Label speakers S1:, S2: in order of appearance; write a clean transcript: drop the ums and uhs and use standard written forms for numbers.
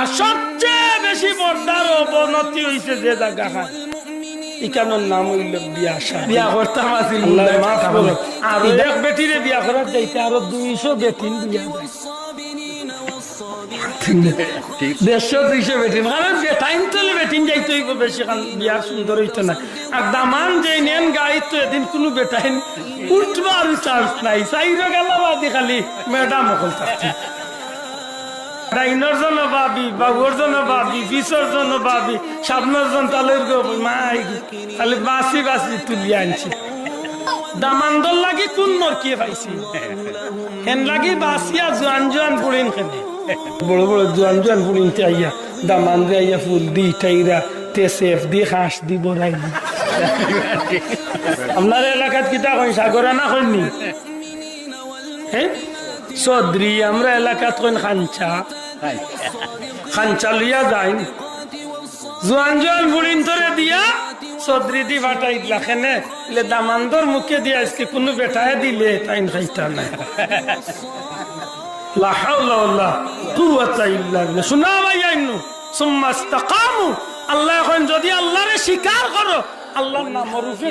S1: আর সবচেয়ে বেশি পর্দার অবনতি হয়েছে যে জায়গা খান ইকানোর নাম হইল বিয়া শাদী। বিয়া করতাম আছিল আর এক বেটিরে বিয়া করার যাইতে আরো 200 বেটিন বিয়া যায় 150-200 বেটিন কারণ টাইম তলে বেটিন যাইতে হইব বেশি কারণ বিয়া সুন্দর হইতো না আর দামান যে নেন গাড়ি তো এদিন কোনো বেটাইন উঠবার চান্স নাই চাইরো গেল বাদি খালি ম্যাডাম অকল থাকছে ডাইনর জন ভাবি বাবুর জন ভাবি বিশর জন ভাবি সামনের জন তালের মাই খালি বাসি বাসি তুলি আনছে দামান্দর লাগি কোন নরকিয়ে পাইছি হেন লাগি বাসিয়া জোয়ান জোয়ান বুড়িন খেলে বড় বড় জোয়ান জোয়ান বুড়িনতে আইয়া দামান্দে আইয়া ফুল দি টাইরা তেসেফ দি হাঁস দি বড়াই আপনার এলাকাত কিতা কই সাগরা না কইনি হ্যাঁ চৌধুরী আমরা এলাকাত কইন খাঞ্চা খাঞ্চা লইয়া যাই জোয়ান জোয়ান বুড়িন তোরে দিয়া চৌধুরী দি বাটাই দিলা খেনে দামান্দর মুখে দিয়া আজকে কোনো বেটায় দিলে তাইন খাইতা নাই লা হাওলা ওয়ালা কুওয়াতা ইল্লা বিল্লাহ শুনা ভাই আইনু সুম্মা ইসতাকামু আল্লাহ এখন যদি আল্লাহরে স্বীকার করো আল্লাহর নাম রূপে